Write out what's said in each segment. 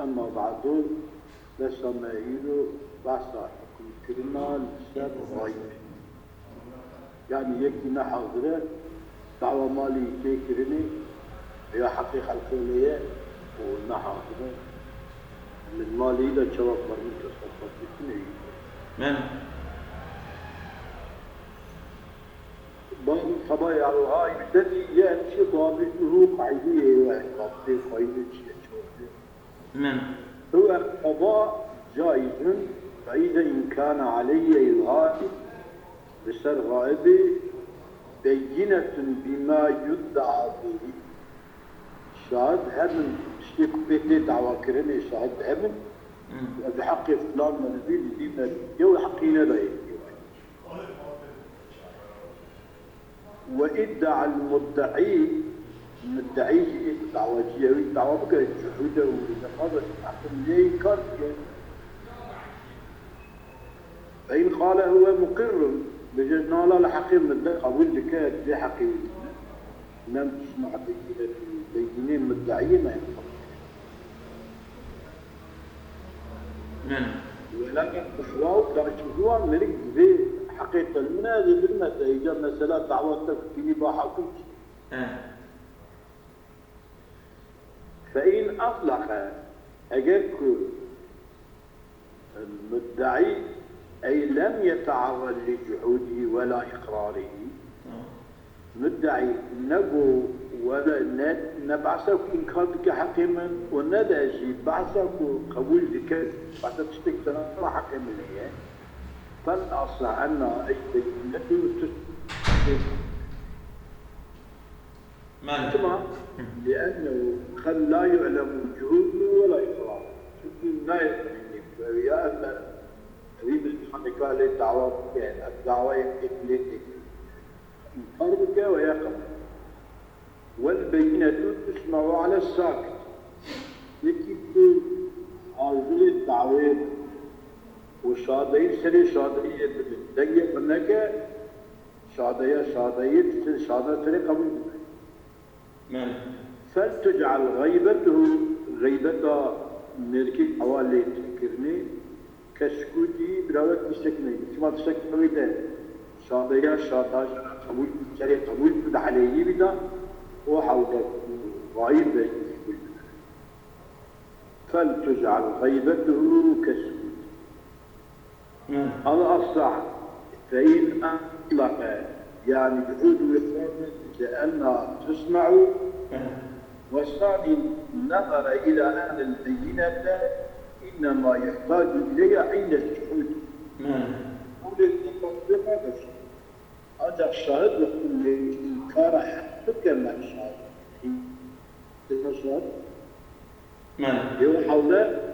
أما بعد لسمائل بحثا حكم كرنا لسر غايب يعني يكينا حاضرة دعوة مالي تكرني هي حقيقة الكونية ونحاضرة من مالي إذا شواب مرمي تصفت بكني من؟ باب خبايا الغايب الذي يأتي ضابطه قاعدية وعقابته قاعدة من؟ هو القضاء جائز فإذا إن كان علي الغائب بسر غائبه بينة بما يدعى به شاهد هم اشتك بيتي دعوة كرني شاهد هم بحق فلان من البيل دي يو حقينا لا وإدعى المدعي دعوة جيوي دعوة بقى جحوده ونقاضة أحكم ليه كارت فإن قال هو مقر بجزنا لا لحقيم من ده قبول لكات دي حقيم نم تسمع بيجينين مدعيين ما ينفع ولكن تشواو تشوفوها مرق في حقيقة المنازل بالمسا مسألة دعوة تفكيري بحكم فإن أطلق أجاك المدعي أي لم يتعرض لجحوده ولا إقراره مدعي نبو ولا نبعثك إنكار بك حقيما ونداجي بعثك قبول بك بعثك تشتكتنا حقيما هي فالأصل أن أي بينته تمام لأنه قد لا يعلم جهوده ولا إقراره لا يعلم يا أهل هذه بالحقيقة قال الدعوة كان الدعوة يكتب فرضك ويقم والبينة تسمع على الساكت يكتب عاوزين الدعوة وشاضين سري شاضية بالدقيق منك شاضية سري قبول فلتجعل غيبته غيبة مركي حوالي تذكرني كسكوتي براوت مستكني كما تستكني ده شاضية شاضاش قبول سري قبول بدا عليه بدا وحاول غيبة فلتجعل غيبته كسكوتي هذا الصح فإن أطلق يعني جحود وإقرار لأن تسمع والثاني نظر إلى أن البينة إنما يحتاج إليها عند الجحود هذا الشاهد يقول الإنكار حتى مع الشاهد الشاهد يوحى له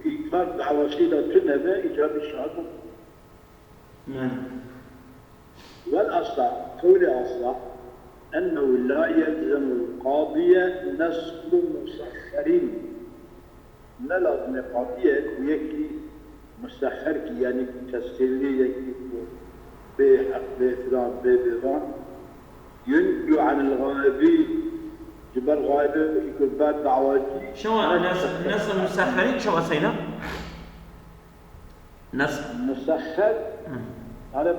إنكار دعوة سيدة تنبى إجابة الشهادة والأصح قول أصح أنه لا يلزم القاضية نسب مسخرين لا لازم القاضية يكفي مسخر يعني تسهيلي يكفي بحق بفلان بفلان ينجو عن الغائبين جبر غائب يكون بعد دعواتي شو الناس المسخرين شو أسينا؟ ناس مسخر على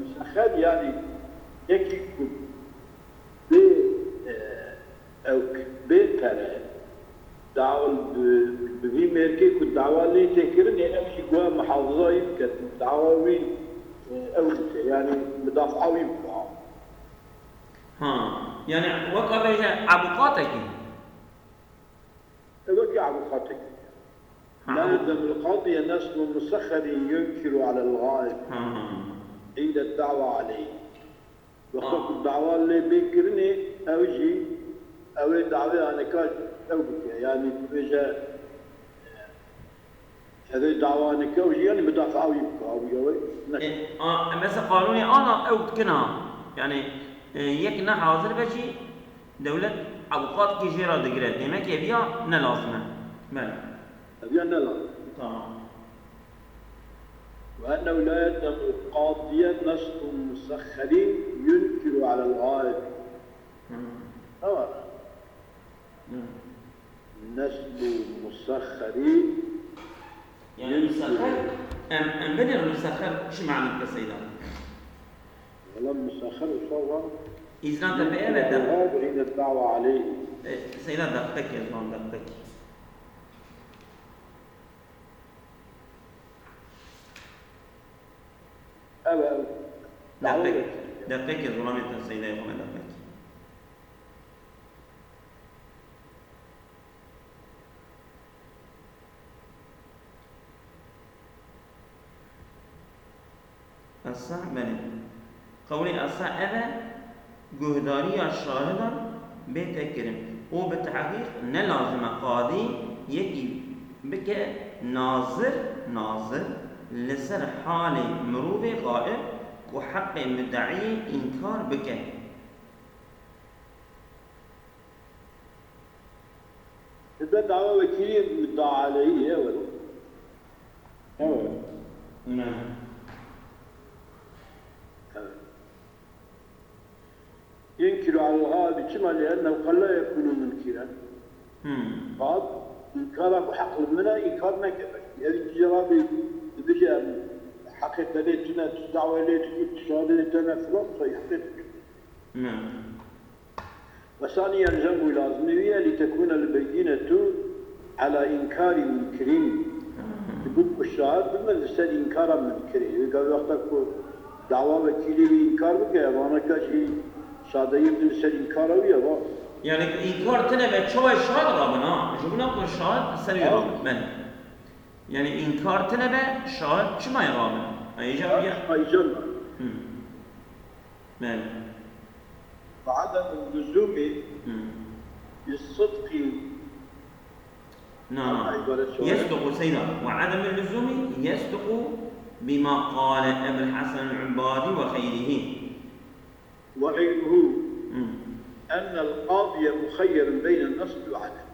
مسخر يعني يكون ب أو بكرة دعوة بفي ميركي كل دعوة اللي تكرني أمشي جوا محافظة يمكن دعوة وين أو يعني مدافعة وين يعني وقع بين عبقاتك وقع عبقاتك لازم القاضي الناس المسخر ينكر على الغائب عند الدعوة عليه وقت الدعوة اللي بيكرني أو شيء أو الدعوة أنا كاش أو يعني بيجا هذا الدعوة أنا كاش يعني مدافع ويبقى أو يوي مثلا قانوني أنا أو كنا يعني يكنا حاضر بشي دولة أوقات كثيرة دقيقة دمك يبيع نلازمه ماله يبيع نلازم تمام وأنه لا يلزم القاضي نصب المسخرين ينكر على الغائب نسل مسخري يعني مسخر أم بدل المسخر شو معنى السيدة؟ والله مسخر صور إذا أنت بأي هذا بعيد الدعوة عليه سيدة دقتك يا زلمة دقتك أبا دقتك يا زلمة السيدة يا زلمة دقتك الصح بني قولي الصح أبا جهداري الشاهدا بتكرم وبالتحقيق نلازم قاضي يكي بك ناظر لسر حال مروف غائب وحق مدعي إنكار بك إذا دعوة وكيل مدعى عليه ولا نعم ينكر على الغائب كما لأنه قد لا يكون منكرا قال إنكار بحق المنى إنكار ما كفر هذه التجربة بجاء حقيقة ليتنا تدعوى ليتنا تشاهد ليتنا فرصة يحقيقك وثانيا جمع لازمية لتكون البينة على إنكار منكرين يبقى الشاهد بمجلس إنكار منكرين يقول وقتك دعوى وكيلي إنكار بك وانا كاشي شاده يبدو سر إنكار ويا يعني إنكار تنبع شوي شهاد رابنا جبنا كل شهاد سري رابنا من يعني إنكار تنبع شهاد شو ما يرابنا أي جاب أي جنة من وعدم اللزوم بالصدق نعم يصدق سيدا وعدم اللزوم يصدق بما قال أبو الحسن العبادي وغيره أن القاضي مخير بين النصب وعدم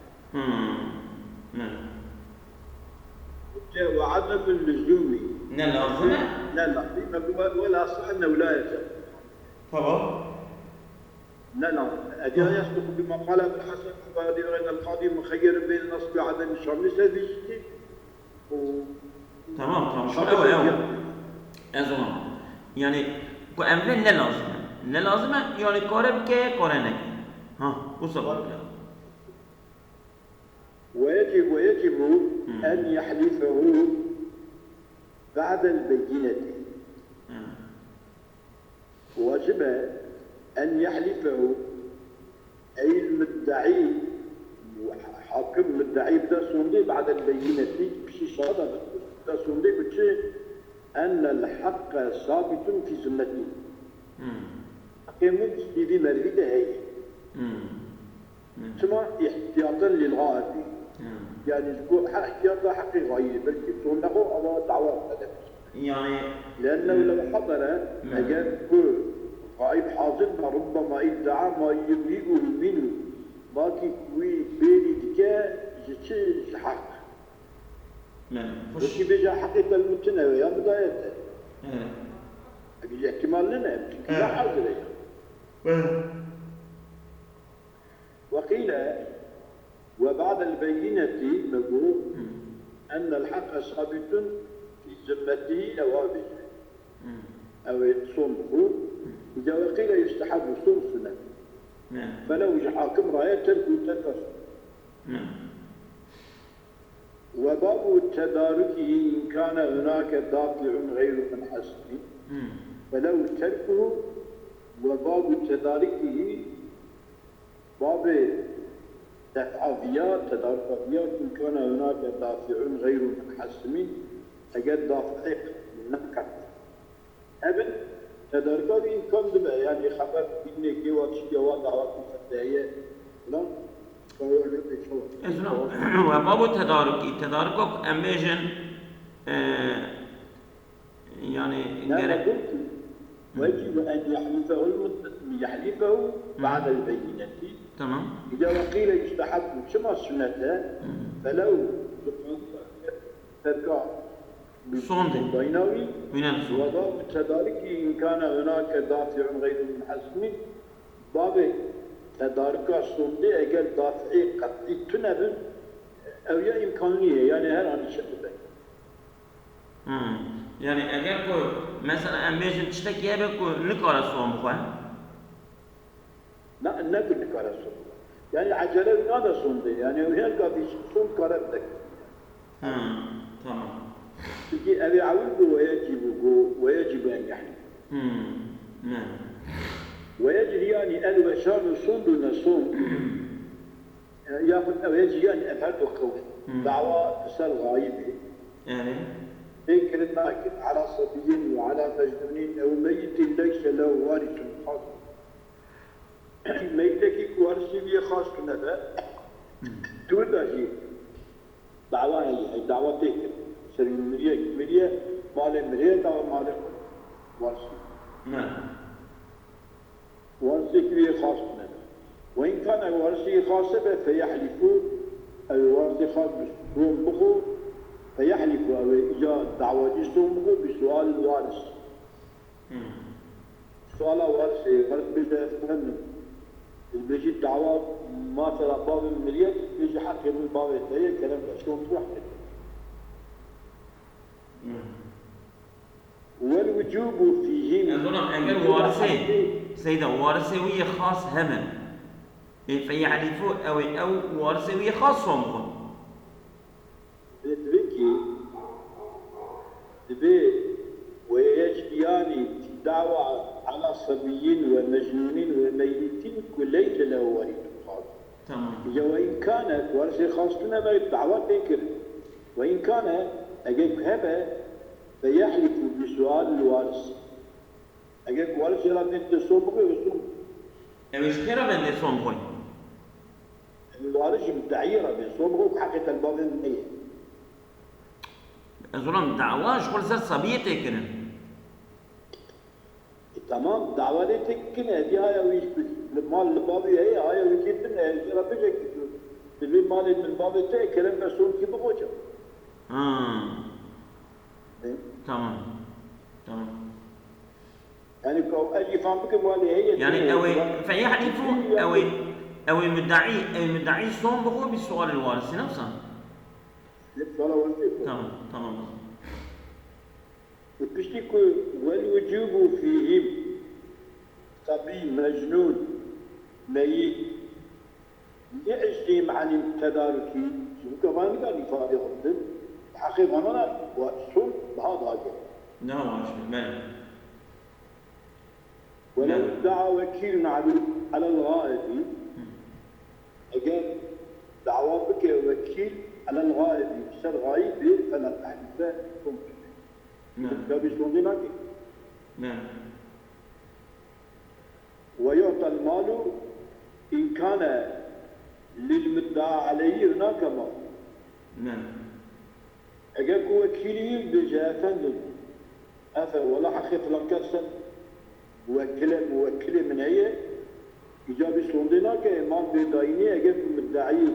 وعدم اللزوم لا ولا صح أنه لا يلزم طبعا لا أجل يصدق بما قال ابن الحسن العبادي وأن القاضي مخير بين النصب وعدم الشرط ليس هذه الشيء تمام شو أوي أزمان يعني كأمر لازم يعني كورب كورنك وصل ويجب أن يحلفه بعد البينة واجب أن يحلفه أي المدعي حاكم مدعي بدا صندي بعد البينة بشي شهادة بدا صندي بشي أن الحق ثابت في ذمته قيمت في مريده هي ثم احتياطا للغائب يعني احتياطا حقي غايب بل يكون له أو دعوة يعني لأنه لو حضر أجل كل غائب حاضر ربما ادعى ما يبلغه منه ما كي بيني دكا جتش حق وكي بيجا حقيقة المتنوية يا بداية احتمال لنا لا حاضر وقيل وبعد البينة نقول أن الحق ثابت في ذمته أو أبيه أو صنفه إذا وقيل يستحب صنفنا فلو حاكم راية ترك تكفر وباب تداركه إن كان هناك دافع غير منحسب فلو تركه وباب تداركه باب دفعيات تداركيات إن كان هناك دافع غير منحسب أجد دافع نكت أبن تداركات إن كان دم يعني خبر إنك واتشي وضع فتاية لا وباب تداركك أميجن يعني ويجب أن يحلفه بعد البينة تمام إذا وقيل يستحب كما سنته فلو تركع بينوي وباب تدارك إن كان هناك دافع غير منحسم باب تدارك الصندي أجل دافعي قد تنبن أو يا إمكانية يعني هل عن الشدة يعني اگر کو مثلا ام بیشتر تشتكي بكو نكارا صوم بخواه لا نقول لك على صوم يعني عجلة هذا صوم ده يعني وهي قاعد صوم كاربتك تمام تجي أبي عود ويجب أن يحلف نعم ويجب يعني الوشان صوم دون صوم ياخذ أو يجي يعني أفعال وخوف دعوة تسال غايبة يعني ذكر الناكد على صبي وعلى مجنون أو ميت ليس له وارث خاص ميتك وارثي خاص نبأ تقول شيء دعوة هي دعوة ذكر سر مرية مال مرية دعوة مال وارثي نعم ورثي خاص نبأ وإن كان ورثي خاص فيحلفوا الورث خاص بسوم بخو فيحلفوا أو إجا دعوة جسوم بخو بسؤال الوارث سؤال الوارث فرق بيجا فهمنا بيجي الدعوة ما ترى باب المريض بيجي حق من باب الثاني كلام شلون تروح والوجوب فيهم أظن أجل وارثي سيدة وارثي ويا خاص همن فيحلفوا أو وارثي ويا خاص صومهم ذكي ذبي ويجبيان دعوة على صبيين ومجنونين وميتين ليس له ولي خاص. تمام. وإن كانت ورث خاص لنا ما الدعوة تنكر وإن كان أجيب هبة فيحلف بسؤال الوارث. أجيب وارث يرى أنت صومك وصوم. مش كده من صومهم. الوارث متعيرة بصومه بحقيقة الباب المية. أظن دعوة شغل زر صبيتي كده. تمام دعوة تكنا دي هاي ويش المال البابي هاي ويجيب لنا ربنا تبي مال من بابي تاعي كلام مسؤول كي بقوجه. تمام. يعني كو أجي فهمك مالي هي. يعني فيحلفوا أو المدعي صوم بقول بالسؤال الوارث نفسه. تمام. بيشتكوا والوجوب فيهم صبي مجنون ميت يعزهم عن التدارك شو كمان قال يفادي غضب حقيقة أنا وصل بهذا نعم ولو ادعى وكيل على الغائب أجل دعوى بك وكيل على الغائب صار غائب فلا تحلفه نعم. ويعطى المال إن كان للمدعى عليه هناك مال. نعم. أجاك وكيلين بجافن أثر ولا حقيقة لنكسر موكلة من هي إجابة سندنا كإمام بدايني أجاك المدعي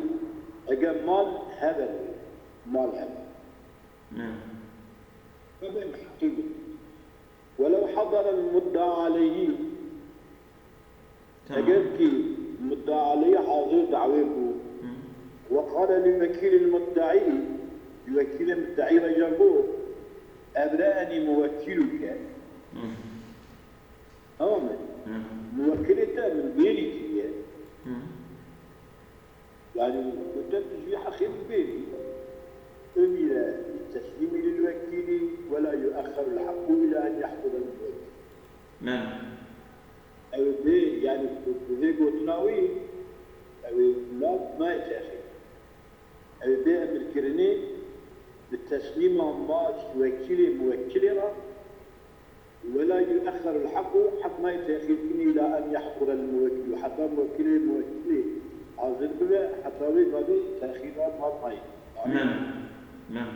أجاك مال هبل مال هبل. نعم. ولو حضر المدعى عليه أجلك المدعى عليه حاضر دعوته وقال للوكيل المدعي الوكيل المدعي رجبه أبرأني موكلك موكلته من غيرك يعني كنت تجي حقيقة بيني أمر التسليم للوكيل ولا يؤخر الحق إلى أن يحضر الوكيل. نعم. أو ذي يعني ذي قطناوي أو ما يتأخر. أو ذي أمر كرني بالتسليم ما وكيل موكلة ولا يؤخر الحق حتى ما يتأخر إلى أن يحضر الموكل حتى موكل عاوزين بقى حتى ويقضي تأخيرات ما نعم.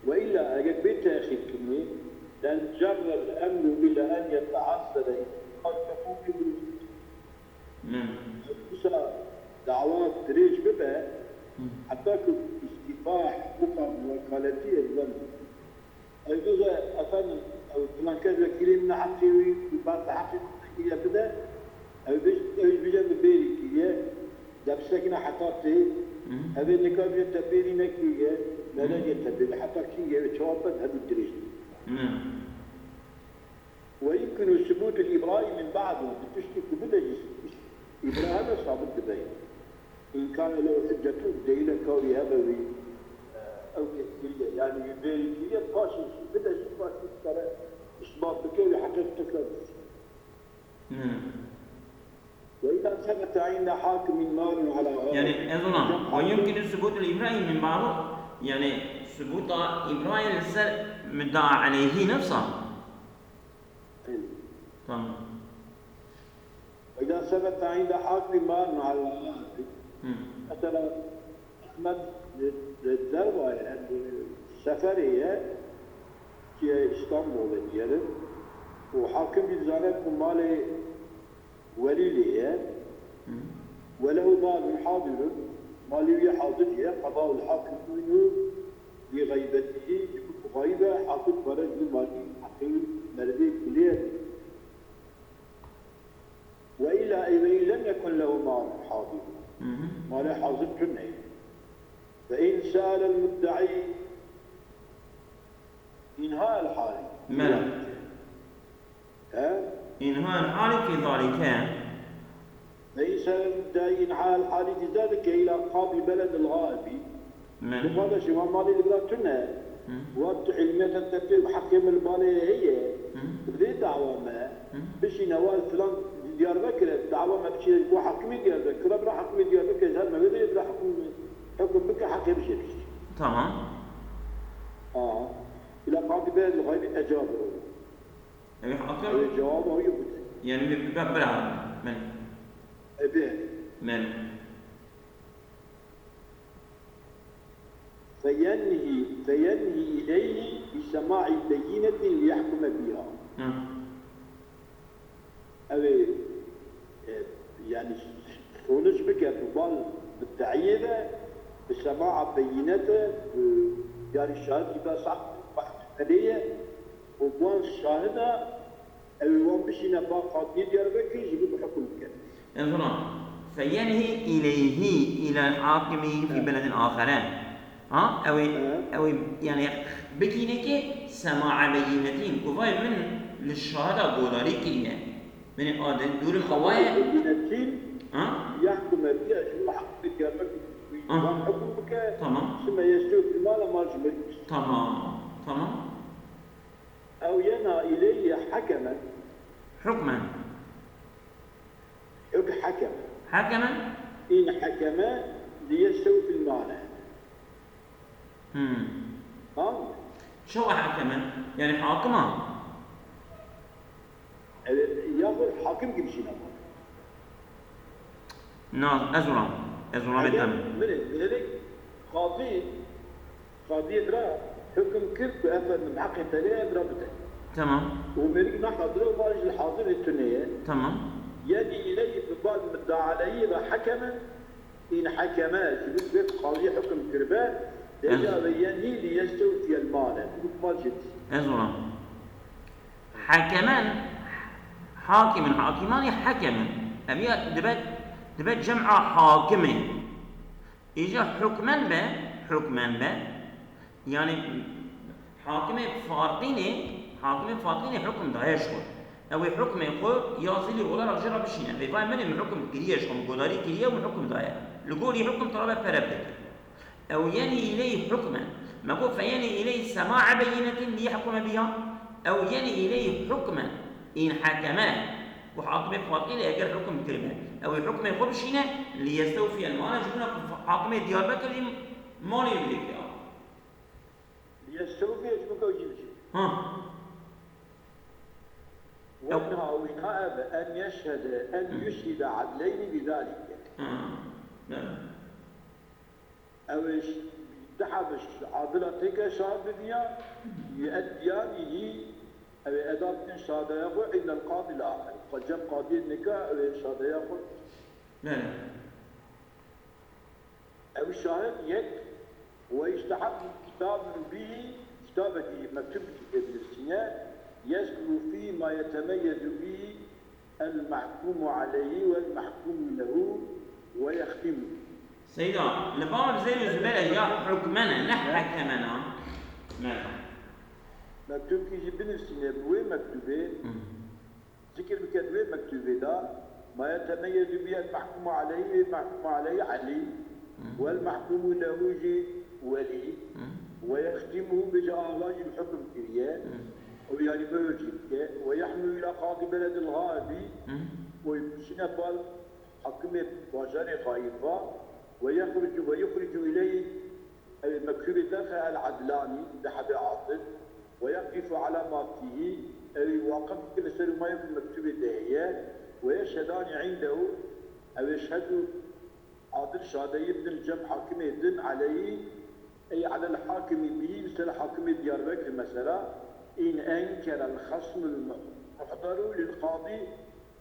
وإلا أجد بالتأخير كمية لأن جر الأمر إلى أن يتعثر قد تكون بالوجود. نعم. دعوات دريج ببا حتى استفاح حقوق وكالتية الظن. الجزء أصلا أو فلان كذا كلمة حقي وبعض حقي إلى بدا أو بيجي بيري كذا دبسكنا حطته هذه النكاح يتبيني نكية لا يتبين حتى كي يتوافق هذا الدريس. ويمكن ثبوت الإبراهيم من بعده بتشتكي بدأ إبراهيم صابت بين إن كان له حجة دليل كوني هذا أو كثيرية يعني يبيريكية قاسي بدأ يشوفها ترى إثبات بكيل حتى تتكلم. وإذا ثبت عند حاكم مال على يعني أظن ويمكن ثبوت الإبراهيم من بعده يعني ثبوت إبراهيم لسه مدعى عليه نفسه. تمام. وإذا ثبت عند حاكم مال على مثلا أحمد للدربة يعني السفرية في إسطنبول ديالهم وحاكم الزانات مالي وليلية وله مال حاضر مالي حاضر قضاء الحاكم منه بغيبته غيبة حاكم فرج مالي حقيقي مردي كلية وإلا إذا لم يكن له مال حاضر مال حاضر كنه فإن سأل المدعي إنهاء الحالة إنهاء الحالة في ذلك فإن سأل المدعي إنهاء الحالة في ذلك إلى قاضي بلد الغائب لماذا شو مالي اللي تنه وقت علمية التفكير حكم المالية هي بدي دعوة ما بشي نوال فلان ديار بكر دعوة ما بشي وحكمي ديار بكر برا حكمي ديار بكر هذا ما بدي يبرا حكم بك حكم بشي تمام. إلى قاضي بلد الغائب أجابه يعني حكم الجواب هو يبدأ يعني ببرا من أبيه من فينهي إليه بسماع بينة ليحكم بها. أو يعني خونش بك ببال بالتعيينة بسماع بينته يعني الشاهد إذا صح بحث وبوان الشاهدة أو وان بشي نبا قاضي ديال بك يجب بحكم بك. انظروا فينهي إليه إلى الحاكم في بلد آخر أو يعني بكينك سماع بينتين وفاي من للشهادة قولاري كلمة من الآدم دور الخوايا بينتين يحكم بها شو حكم ديالك وان حكم بك تمام ثم يستوي في المال ما جمل تمام أو ينهى إليه حكما حكما إن حكم ليستوي في المال. شو حكما؟ يعني حاكما ياخذ حاكم كل شيء نعم أزرع بالدم من هذيك قاضي درا حكم كيف بأفر من حق التانية برابطة تمام ومريك نحضره وبارج الحاضر التنية تمام يدي إليه ببعض مدعى عليه إذا حكما إن حكما شبك بيت قاضي حكم كربا إذا بيني ليستوي في المال مال جدي أزرع حكمان حاكمان حكما أبي دبت جمع حاكمين إجا حكما به يعني حاكم فارقيني حكم دايش خو أو حكم خو يازيلي ولا رجع بشينا بيفهم من حكم كريش أم قداري كريه ومن حكم دايا لقولي حكم طلبة فربك أو يني إليه حكما ما قول فيني إليه سماع بينة ليحكم بها أو يني إليه حكما إن حكما وحاكم فارقيني أجر حكم كلمة أو الحكم خو بشينا ليستوفي المال جبنا حاكم ديار بكر مالي يملك يستوفي يجبك ويجيب شيء. وإنهاء أن يشهد عدلين بذلك. أو يتحب عدلتك شهادة فيها يؤديانه أو أداة شهادة يقول عند القاضي الآخر. قد جاء قاضي النكاح أو شهادة يقول. أو الشاهد يد ويستحب كتابة مكتوب في السنة يذكر فيه ما يتميز به المحكوم عليه والمحكوم له ويختمه. سيدا لباب زين وزبالة يا حكمنا نحكمنا ماذا؟ مكتوب كيجي بنفسنا بوي مكتوبه ذكر بكدوي مكتوبه دا ما يتميز به المحكوم عليه علي والمحكوم له ولي ويختمه بجعلاج الحكم كريه ويعني بوجهك ويحمل الى قاضي بلد الغائب ويمشينا حكم باشار خائفه ويخرج اليه المكتوب داخل العدلاني ذهب عاطل ويقف على ما فيه وقد كل ما يكون مكتوب الدهية ويشهدان عنده أو يشهد عادل شهادة ابن الجمع حاكم يدن عليه أي على الحاكم به مثل حاكم ديار بكر مثلا إن أنكر الخصم المحضر للقاضي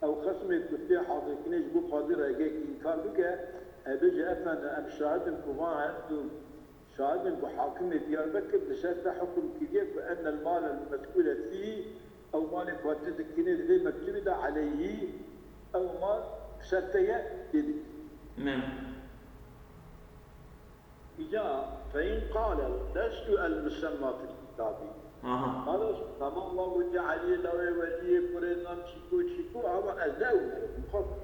أو خصم الكتير حاضر كنيش بو قاضي رأيك إنكار بك بيجي أفن أم شاهد كمان شاهد حاكم ديار بكر بشرط حكم كبير بأن المال المسؤول فيه أو مال فاتت الكنيز غير مكتوب عليه أو مال شرطية كده. نعم. إجا فإن قال لست المسمى في الكتاب. خلاص تمام الله وجعل لوي ولي قرينا شيكو هذا أزاونا مخاطر.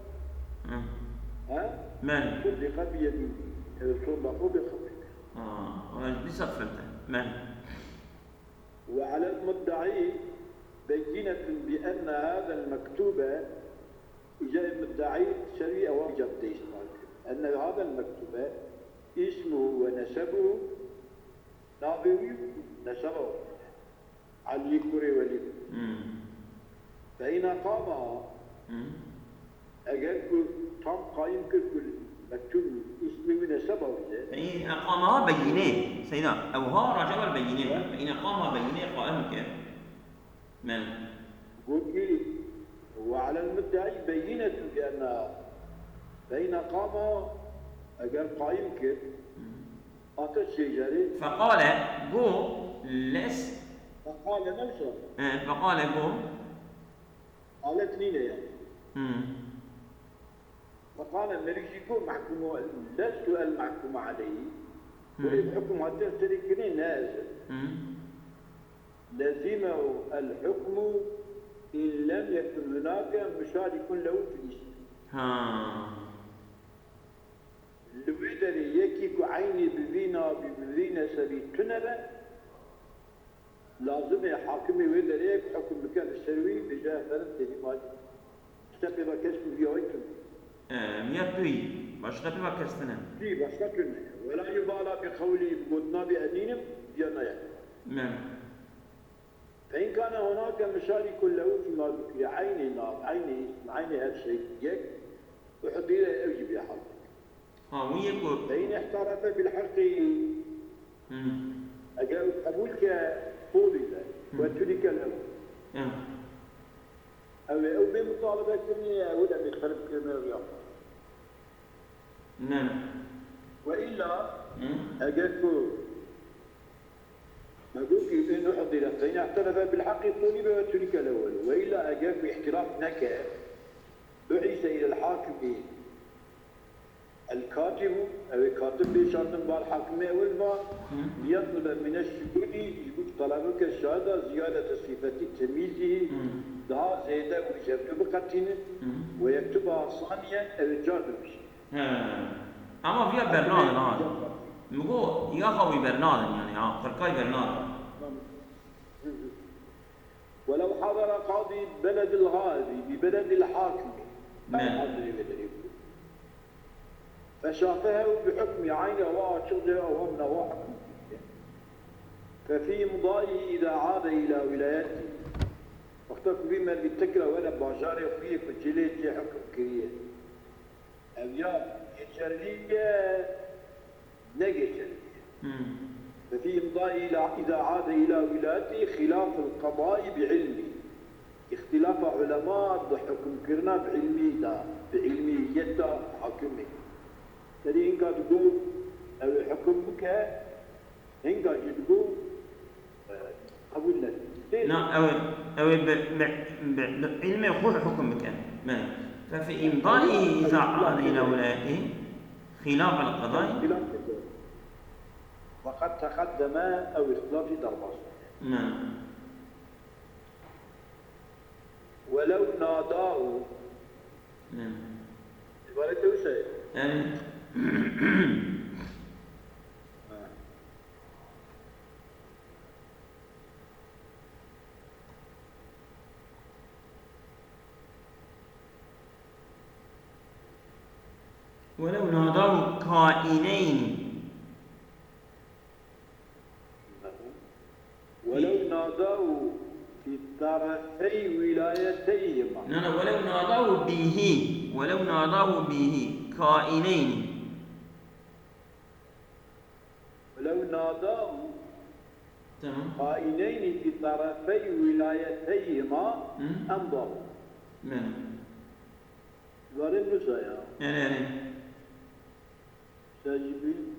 ها؟ من؟ كل خبي يمين رسول الله بخبرك. لسه فهمت. من؟ وعلى المدعي بينة بأن هذا المكتوب جاء المدعي شريعة وجب ديش أن هذا المكتوب اسمه ونسبه نابوي نسبه علي كوري ولي فإن قام أجل تام قائم كل مكتوب اسمه ونسبه فإن أقامها بينه سيدنا أو ها رجع البينه فإن أقامها بينه قائم كيف من؟ قلت لي وعلى المدعي بينة بأن فإن قام أجل قائم كيف أعطى الشجرة فقال جو لس فقال نفسه فقال جو قالت لي يعني فقال مريشيكو محكوم لست المحكوم عليه والحكم حتى تركني نازل لزمه الحكم إن لم يكن هناك مشارك له في الاسم. لويدر يكيك عيني بذينا سبي تنبه لازم حاكمي ويدر يك حكم مكان السروي بجاه ثلاث كلمات تبقى كسب في ويتم. مياتوي باش تبقى كسبنا. في باش تبقى ولا يبالى بقولي بقدنا بأدينم ديالنا يعني. فإن كان هناك مشارك له فيما ذكر عيني نار عيني هذا الشيء يك وحط له أوجب يا حضرتك. ويكو. فإن احترف بالحق أجاب قبولك طولي وتلك له. أو بمطالبة كمية ولا بخرب كلمة الرياض. نعم. وإلا أجابكو أقول إنه حضر فإن اعترف بالحق طلب وترك الأول وإلا أجاب باحتراف نكا بعث إلى الحاكم الكاتب أو الكاتب بشرط بالحاكم أول ليطلب من الشهود يقول طلبك الشهادة زيادة صفة تمييزه ذا زيادة ويكتب بقتين ويكتبها ثانيا أو الجاد بشيء. أما فيها برنامج هذا. نقول يا خوي برنامج يعني تركاي برنامج. ولو حضر قاضي بلد الغازي ببلد الحاكم فشافه بحكم عينه وشغله وهم نواحكم ففي مضائه إذا عاد إلى ولايته واختلف بما بيتكره ولا باشاري فيه كجليت حكم كريه أبيات يجريه نجد ففي إمضائه إذا عاد إلى ولايته خلاف القضاء بعلمه اختلاف علماء بحكم كرنا بعلمية حكمه ترى إنك تقول أو الحكم بك إنك تقول قبول لك نعم أو بعلمه يخوض حكم بك ففي إمضائه إذا عاد إلى ولايته خلاف القضاء. خلاف كده. وقد تقدم أو اختلاف درباس. نعم. ولو ناداه. نعم. عبارته وش هي؟ يعني ولو ناداه كائنين. ولو ناداه في طرفي ولايتيهما. لا ولو ناداه به، ولو ناداه به كائنين. ولو ناداه تمام. قائنين في طرفي ولايتيهما أمضوا. نعم. ورد نسايا يعني ساجبين.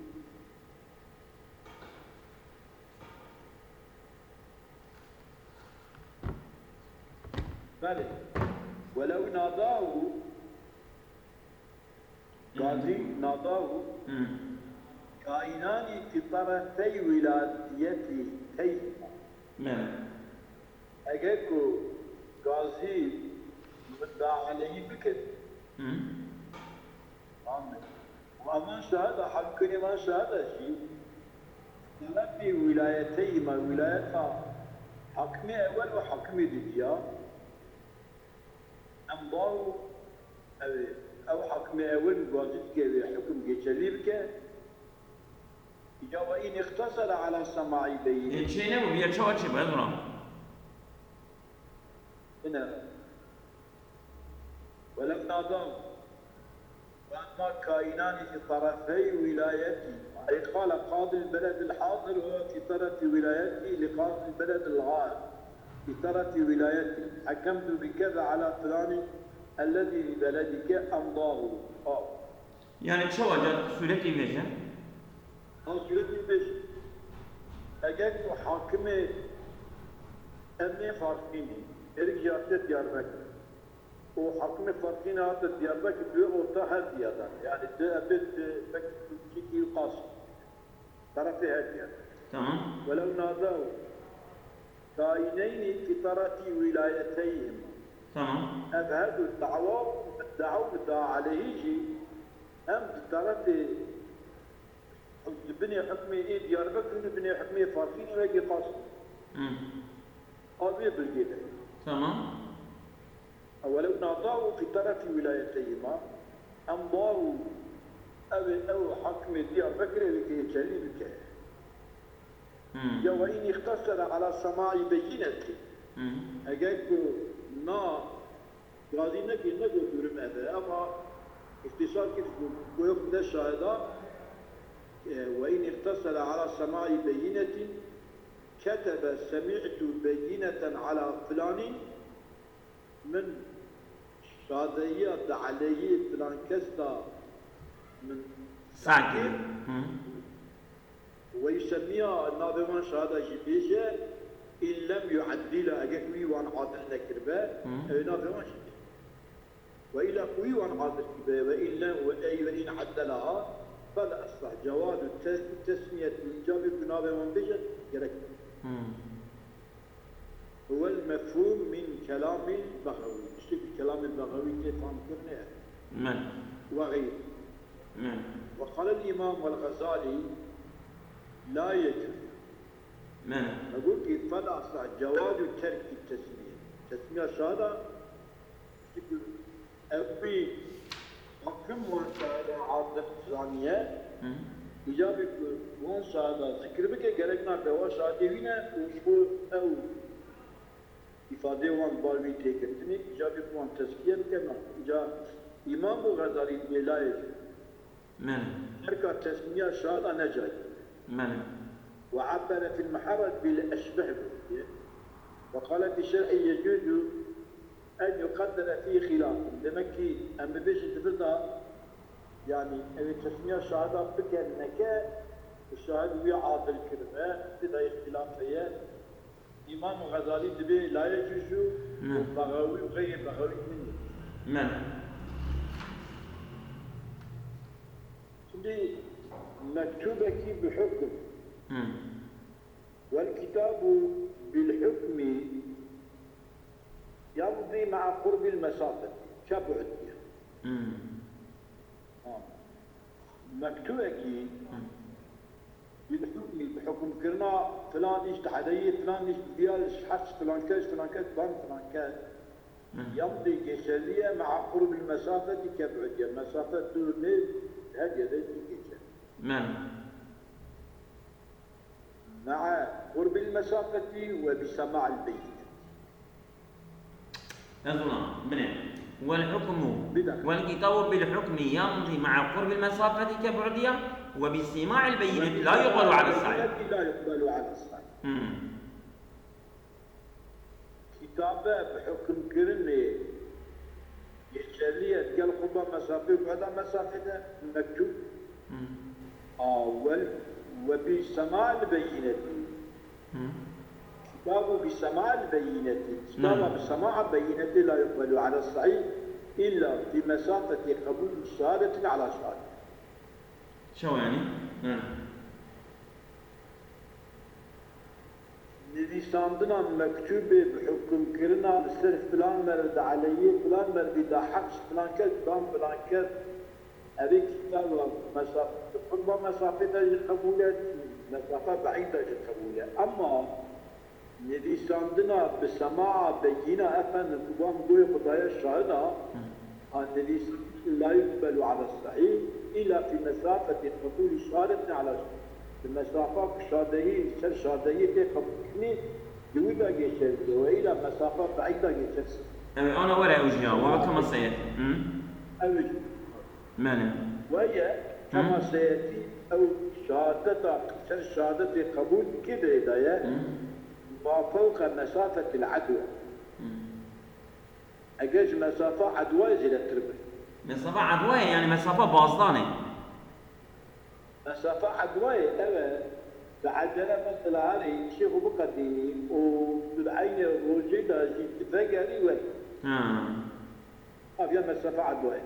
بله. ولو ناداه قاضي ناداه كائنان في طرفي ولايتيهما. نعم. اگه قاضي مدعى عليه بكر آمين. وأما شهادة حقني ما شهادة شيء تنبي ولايتيهما ولايتها حكم أول وحكم دنيا أمضوا أو حكم أول قاضي حكم جيشلي بك إجابة إن اختصر على سماع بين. چه نبود بیا چه چی باید برام هنا ولو ناداه وأما كائنان في طرفي ولايتي أي قال قاضي البلد الحاضر وهو في طرف ولايتي لقاضي البلد الغائب في طرف ولايتي حكمت بكذا على فلان الذي ببلدك أمضاه. yani çe vacet sureti veje سورتي بيش أجاك حاكم أمني فارقيني إرجعت دياربكر وحكم فرقين هذا دياربكر بيو أوتا هدية يعني ده أبد بكتي قاصر طرفي هدية. tamam. ولو نادوا كائنين في طرف ولايتيهم tamam. أبهدوا الدعوة عليه شيء أم طرف بني حكمي إيه دياربكر بني حكمي فرقين ويجي قاصر. أبي بالجيل. tamam. ولو ناضاه في طرف ولايتيهما أمضاه أو حكم دياربكر لكي يجري بك. وإن اختصر على سماع بينته أجاك نا قاضينا كنا قدر ماذا أما اختصار كيف ويقضى الشهادة وإن اختصر على سماع بينة كتب سمعت بينة على فلان من شهاديات عليه فلان كستا من ساكن. ويسميها الناظمان شهادة جبيجة إن لم يعدل أجاكوي وان عادل نكربا ناظمان جبيجة وإلا قوي وان عادل كربا وإن عدلها فلا أصلح جواز التسمية الإيجابي بناظمان بيجة يركب. هو المفهوم من كلام البغوي. اشتكي كلام البغوي كيف فهم كرناه وغيره. وقال الإمام والغزالي لا يجوز. أقول كيف فلا أصلح جواز ترك التسمية. تسمية شهادة اشتكي أبي حكم وشهادة عادة ثانية إجابة وان شهادة ذكر بك جرقنا بوا شهادة هنا وشو أو إفادة وان بالوي تكرتني إجابة وان تزكية بكنا إجابة إمام الغزالي لا يجوز. ترك تسمية شهادة نجاي. وعبر في المحرر بالأشبه وقال في الشرع يجوز أن يقدر فيه خلاف لمكي أما بيش تبرد يعني التسمية شهادة بكى نكا الشهادة ويا عادل كلمة بدا اختلاف هي إمام الغزالي دبي لا يجوز بغوي وغير بغوي منه. ثم دي مكتوبة بحكم والكتاب بالحكم يمضي مع قرب المسافة كبعد مكتوبة بالحكم بحكم كرنا فلان ايش تحدي فلان ايش ديال حس فلان كاش فلان كاش فلان كاش يمضي جسدية مع قرب المسافة كبعد المسافة دون هذه جسد مع قرب المسافة وبسماع البينة. والحكم والكتاب بالحكم يمضي مع قرب المسافة كبعدها وبسماع البينة لا يقبل على الصحيح. لا يقبل على الصحيح. كتابة بحكم كرني يشتري قال قرب مسافة وبعد مسافة مكتوب. وبسماع البينة كتاب بسماع البينة كتاب بسماع بينة لا يقبل على الصحيح إلا في مسافة قبول شهادة على شهادة. شو يعني؟ لساندنا مكتوبة بحكم كرنا السر فلان مرد عليه فلان مرد دا حقش فلان كذا فلان كذا هذه كتاب مسافة قرب مسافة القبولات مسافة بعيدة القبولات. أما لساندنا بسماع بينة أفن قوام دوي قضايا الشهادة أن لا يقبل على الصحيح إلا في مسافة قبول الشهادة على المسافة شهادية سر شهادية قبولني يوجد جسد وإلى مسافة بعيدة جسد. أنا ولا أوجه وكما سيأتي. أوجه. ماذا؟ وهي كما سيأتي أو شهادة سر شهادة قبول كده هداية ما فوق مسافة العدوى. أجاز مسافة عدوى زي التربة. مسافة عدوى يعني مسافة بازدانة. مسافة عدوى ترى بعدنا مثلا هذه شيخ بقدي وبالعين الوجيدة جيت تفجري وين. أبي مسافة عدوى.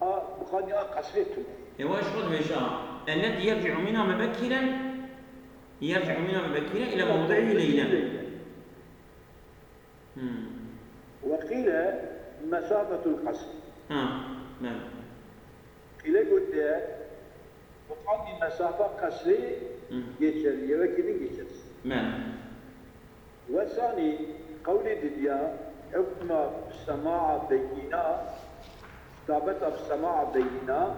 بقاني قصيتهم. يواش خذ بشار الذي يرجع منها مبكرا إلى موضعه ليلا. وقيل مسافة القصر. نعم. قيل قلت وقال مسافة قصري يجري وكذا يجري. نعم. والثاني قول دديا حكم السماع بيننا ثابت السماع بيننا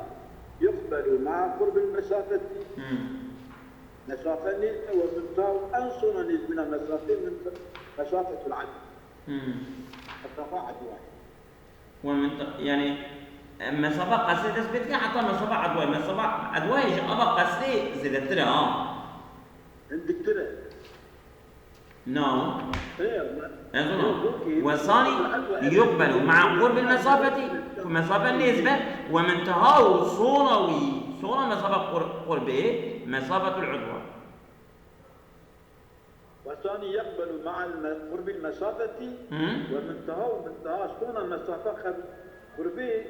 يقبل مع قرب المسافة. مسافة نسبة ومنتهى أنصر نسبة مسافة من مسافة العدو. مسافة عدوى. يعني مسافة قصيرة تثبت لي حتى مسافة عدوى. مسافة عدوى يجي أبا قصيرة زي ترى. عندك ترى. نعم. والثاني يقبل مع قرب المسافة مسافة النسبة ومنتهى صورة مسافة قربه مسافة العدوى. والثاني يقبل مع قرب المسافة ومنتهى صورة مسافة قربه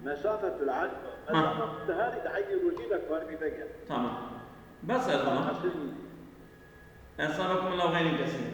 مسافة العدوى. مسافة هذه تحيي وجودك قربي بقى. تمام. بس يا زلمة. أسألكم الله غير كثير.